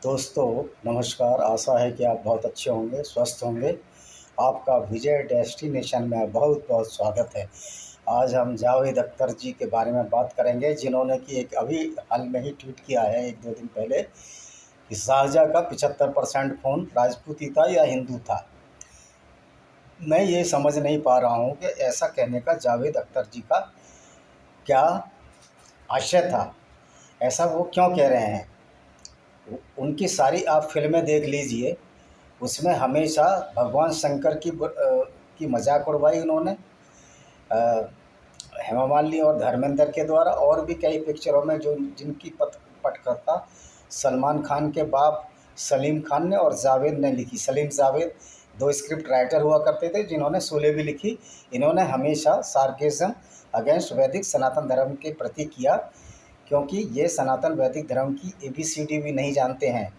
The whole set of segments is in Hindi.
दोस्तों नमस्कार। आशा है कि आप बहुत अच्छे होंगे, स्वस्थ होंगे। आपका विजय डेस्टिनेशन में बहुत बहुत स्वागत है। आज हम जावेद अख्तर जी के बारे में बात करेंगे, जिन्होंने कि एक अभी हाल में ही ट्वीट किया है 1-2 दिन पहले कि शाहजहाँ का 75% खून राजपूती था या हिंदू था। मैं ये समझ नहीं पा रहा हूँ कि ऐसा कहने का जावेद अख्तर जी का क्या आशय था, ऐसा वो क्यों कह रहे हैं। उनकी सारी आप फिल्में देख लीजिए, उसमें हमेशा भगवान शंकर की मजाक उड़वाई उन्होंने, हेमा मालिनी और धर्मेंद्र के द्वारा। और भी कई पिक्चरों में जो जिनकी पटकथा सलमान खान के बाप सलीम खान ने और जावेद ने लिखी। सलीम जावेद दो स्क्रिप्ट राइटर हुआ करते थे, जिन्होंने शोले भी लिखी। इन्होंने हमेशा सार्केज्म अगेंस्ट वैदिक सनातन धर्म के प्रति किया, क्योंकि ये सनातन वैदिक धर्म की ABCD भी नहीं जानते हैं।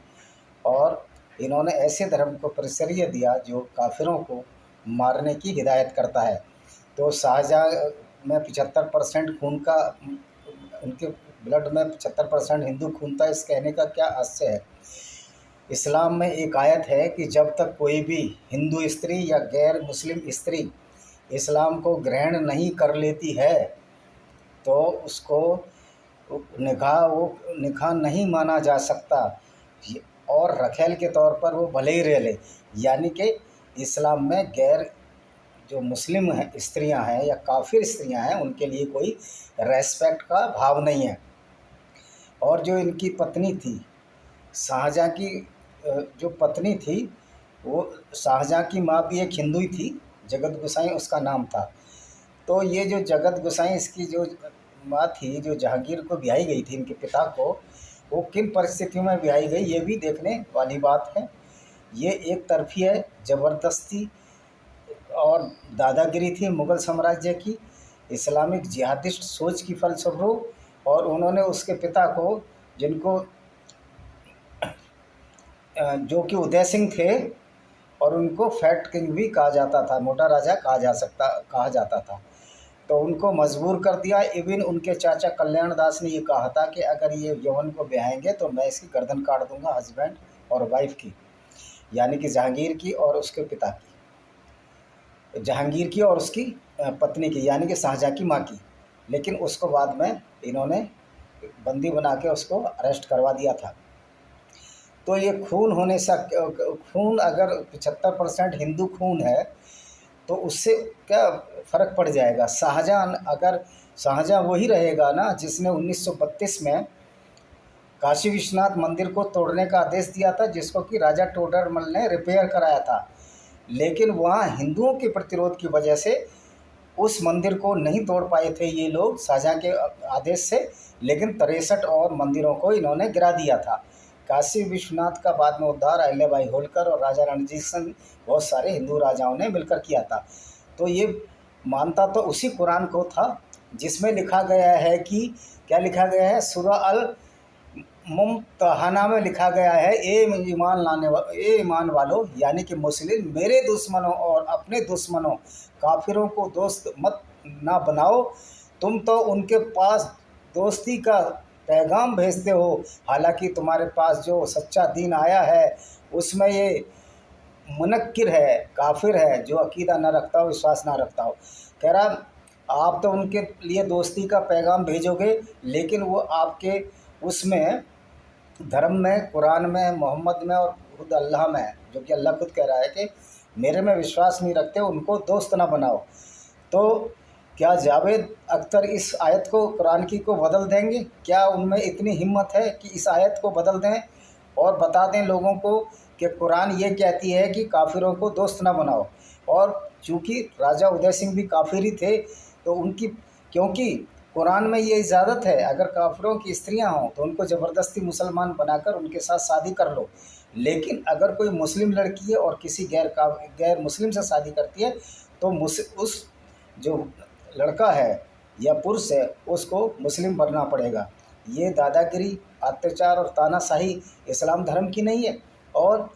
और इन्होंने ऐसे धर्म को प्रश्रय दिया जो काफिरों को मारने की हिदायत करता है। तो शाहजहाँ में 75% खून का, उनके ब्लड में 75% हिंदू खून था, इस कहने का क्या आश्चर्य है। इस्लाम में एक आयत है कि जब तक कोई भी हिंदू स्त्री या गैर मुस्लिम स्त्री इस्लाम को ग्रहण नहीं कर लेती है तो उसको निकाह नहीं माना जा सकता, और रखेल के तौर पर वो भले ही रह ले। यानी कि इस्लाम में गैर जो मुस्लिम हैं स्त्रियां हैं या काफिर स्त्रियां हैं, उनके लिए कोई रेस्पेक्ट का भाव नहीं है। और जो इनकी पत्नी थी शाहजहाँ की, जो पत्नी थी वो शाहजहाँ की माँ भी एक हिंदू ही थी, जगत गोसाई उसका नाम था। तो ये जो जगत गोसाई इसकी जो माँ थी, जो जहांगीर को ब्याही गई थी, इनके पिता को, वो किन परिस्थितियों में ब्याही गई ये भी देखने वाली बात है। ये एक तरफी है, ज़बरदस्ती और दादागिरी थी मुग़ल साम्राज्य की, इस्लामिक जिहादिस्ट सोच की फलस्वरूप। और उन्होंने उसके पिता को, जिनको जो कि उदय सिंह थे, और उनको फैट किंग भी कहा जाता था, मोटा राजा कहा जाता था, तो उनको मजबूर कर दिया। इवन उनके चाचा कल्याण दास ने ये कहा था कि अगर ये यौवन को ब्याहेंगे तो मैं इसकी गर्दन काट दूंगा, हस्बैंड और वाइफ की, यानी कि जहांगीर की और उसके पिता की, जहांगीर की और उसकी पत्नी की, यानी कि शाहजहाँ की माँ की। लेकिन उसको बाद में इन्होंने बंदी बना के उसको अरेस्ट करवा दिया था। तो ये खून होने से, खून अगर 75% हिंदू खून है तो उससे क्या फ़र्क पड़ जाएगा। शाहजहाँ वही रहेगा ना जिसने 1932 में काशी विश्वनाथ मंदिर को तोड़ने का आदेश दिया था, जिसको कि राजा टोडरमल ने रिपेयर कराया था। लेकिन वहाँ हिंदुओं के प्रतिरोध की वजह से उस मंदिर को नहीं तोड़ पाए थे ये लोग शाहजहाँ के आदेश से, लेकिन 63 और मंदिरों को इन्होंने गिरा दिया था। काशी विश्वनाथ का बाद में उद्धार अहिल्याबाई होलकर और राजा रणजीत सिंह, बहुत सारे हिंदू राजाओं ने मिलकर किया था। तो ये मानता तो उसी कुरान को था जिसमें लिखा गया है कि, क्या लिखा गया है, सूरह अल मुम्तहना में लिखा गया है, ए ईमान वालों, यानी कि मुस्लिम, मेरे दुश्मनों और अपने दुश्मनों काफिरों को दोस्त मत ना बनाओ। तुम तो उनके पास दोस्ती का पैगाम भेजते हो, हालांकि तुम्हारे पास जो सच्चा दीन आया है उसमें ये मुनक्किर है, काफिर है, जो अकीदा ना रखता हो, विश्वास ना रखता हो। कह रहा आप तो उनके लिए दोस्ती का पैगाम भेजोगे, लेकिन वो आपके उसमें धर्म में, कुरान में, मोहम्मद में और खुद अल्लाह में, जो कि अल्लाह खुद कह रहा है कि मेरे में विश्वास नहीं रखते, उनको दोस्त ना बनाओ। तो क्या जावेद अख्तर इस आयत को, कुरान की को बदल देंगे? क्या उनमें इतनी हिम्मत है कि इस आयत को बदल दें और बता दें लोगों को कि कुरान ये कहती है कि काफिरों को दोस्त ना बनाओ? और चूँकि राजा उदय सिंह भी काफिर ही थे, तो उनकी, क्योंकि कुरान में ये इजाज़त है अगर काफिरों की स्त्रियां हों तो उनको ज़बरदस्ती मुसलमान बनाकर उनके साथ शादी कर लो। लेकिन अगर कोई मुस्लिम लड़की है और किसी गैर मुस्लिम से शादी करती है तो उस जो लड़का है या पुरुष है उसको मुस्लिम बनना पड़ेगा। ये दादागिरी, अत्याचार और तानाशाही इस्लाम धर्म की नहीं है। और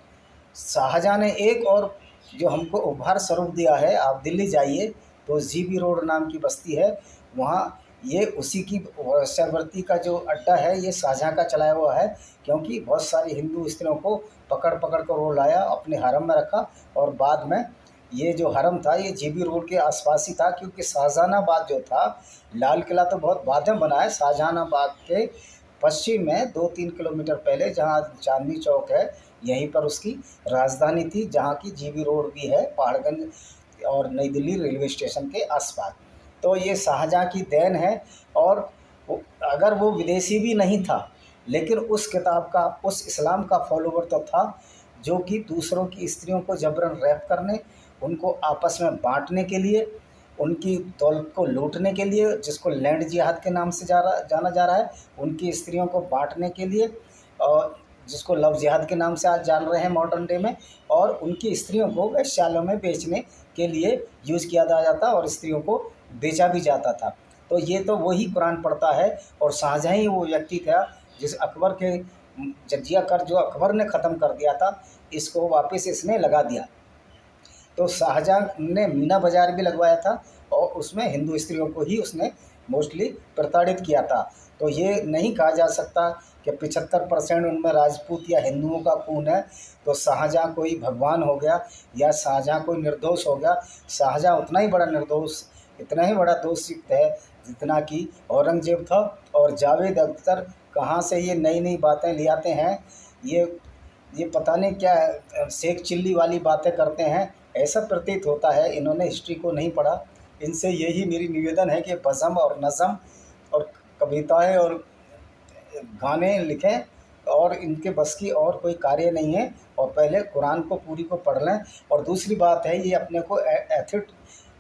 शाहजहाँ ने एक और जो हमको उपहार स्वरूप दिया है, आप दिल्ली जाइए तो GB रोड नाम की बस्ती है, वहाँ ये उसी की वेश्यावृत्ति का जो अड्डा है ये शाहजहाँ का चलाया हुआ है, क्योंकि बहुत सारी हिंदू स्त्रियों को पकड़ पकड़ कर वो लाया, अपने हरम में रखा। और बाद में ये जो हरम था ये जीबी रोड के आसपास ही था, क्योंकि शाहजहानाबाद जो था, लाल किला तो बहुत बाद में बना है, शाहजहानाबाद के पश्चिम में 2-3 किलोमीटर पहले जहाँ चांदनी चौक है, यहीं पर उसकी राजधानी थी, जहाँ की जीबी रोड भी है पहाड़गंज और नई दिल्ली रेलवे स्टेशन के आसपास। तो ये शाहजहाँ की देन है। और अगर वो विदेशी भी नहीं था, लेकिन उस किताब का, उस इस्लाम का फॉलोवर तो था, जो कि दूसरों की स्त्रियों को जबरन रैप करने, उनको आपस में बांटने के लिए, उनकी दौलत को लूटने के लिए, जिसको लैंड जिहाद के नाम से जाना जा रहा है, उनकी स्त्रियों को बांटने के लिए, और जिसको लव जिहाद के नाम से आज जान रहे हैं मॉडर्न डे में, और उनकी स्त्रियों को वेश्यालयों में बेचने के लिए यूज़ किया जाता और स्त्रियों को बेचा भी जाता था। तो ये तो वही कुरान पढ़ता है। और शाहजहाँ ही वो व्यक्ति था जिस अकबर के जजिया कर जो अकबर ने ख़त्म कर दिया था, इसको वापस इसने लगा दिया। तो शाहजहाँ ने मीना बाज़ार भी लगवाया था और उसमें हिंदू स्त्रियों को ही उसने मोस्टली प्रताड़ित किया था। तो ये नहीं कहा जा सकता कि 75% उनमें राजपूत या हिंदुओं का खून है, तो शाहजहाँ कोई भगवान हो गया या शाहजहाँ कोई निर्दोष हो गया। शाहजहाँ उतना ही बड़ा निर्दोष, इतना ही बड़ा दोषयुक्त है जितना कि औरंगजेब था। और जावेद अख्तर कहाँ से ये नई नई बातें ले आते हैं, ये पता नहीं क्या शेख चिल्ली वाली बातें करते हैं, ऐसा प्रतीत होता है इन्होंने हिस्ट्री को नहीं पढ़ा। इनसे यही मेरी निवेदन है कि बज़म और नज़म और कविताएं और गाने लिखें, और इनके बस की और कोई कार्य नहीं है। और पहले कुरान को पूरी को पढ़ लें। और दूसरी बात है, ये अपने को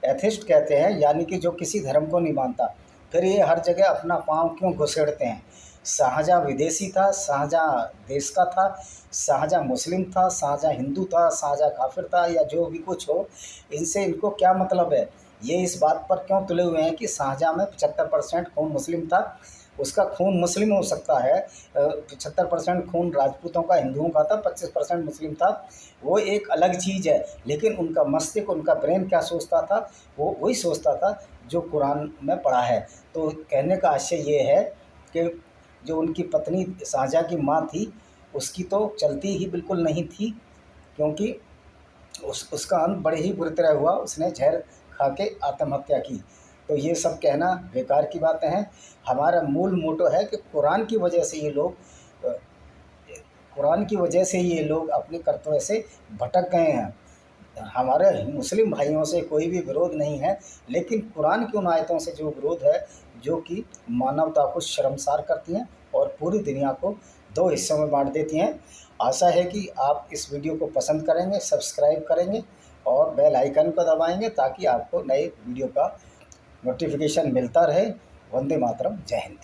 एथिस्ट कहते हैं, यानी कि जो किसी धर्म को नहीं मानता, फिर ये हर जगह अपना पाँव क्यों घुसेड़ते हैं। शाहजहाँ विदेशी था, शाहजहाँ देश का था, शाहजहाँ मुस्लिम था, शाहजहाँ हिंदू था, शाहजहाँ काफिर था, या जो भी कुछ हो, इनसे इनको क्या मतलब है। ये इस बात पर क्यों तुले हुए हैं कि शाहजहाँ में 75% खून मुस्लिम था। उसका खून मुस्लिम हो सकता है, 75% खून राजपूतों का, हिंदुओं का था, 25% मुस्लिम था, वो एक अलग चीज़ है। लेकिन उनका मस्तिष्क, उनका ब्रेन क्या सोचता था, वो वही सोचता था जो कुरान में पढ़ा है। तो कहने का आशय ये है कि जो उनकी पत्नी शाहजहाँ की माँ थी, उसकी तो चलती ही बिल्कुल नहीं थी, क्योंकि उसका अंत बड़े ही बुरी तरह हुआ, उसने जहर खा के आत्महत्या की। तो ये सब कहना बेकार की बातें हैं। हमारा मूल मोटो है कि कुरान की वजह से ये लोग कुरान की वजह से ये लोग अपने कर्तव्य से भटक गए हैं। हमारे मुस्लिम भाइयों से कोई भी विरोध नहीं है, लेकिन कुरान की उन आयतों से जो विरोध है, जो कि मानवता को शर्मसार करती हैं और पूरी दुनिया को दो हिस्सों में बांट देती हैं। आशा है कि आप इस वीडियो को पसंद करेंगे, सब्सक्राइब करेंगे और बेल आइकन को दबाएंगे, ताकि आपको नए वीडियो का नोटिफिकेशन मिलता रहे। वंदे मातरम। जय हिंद।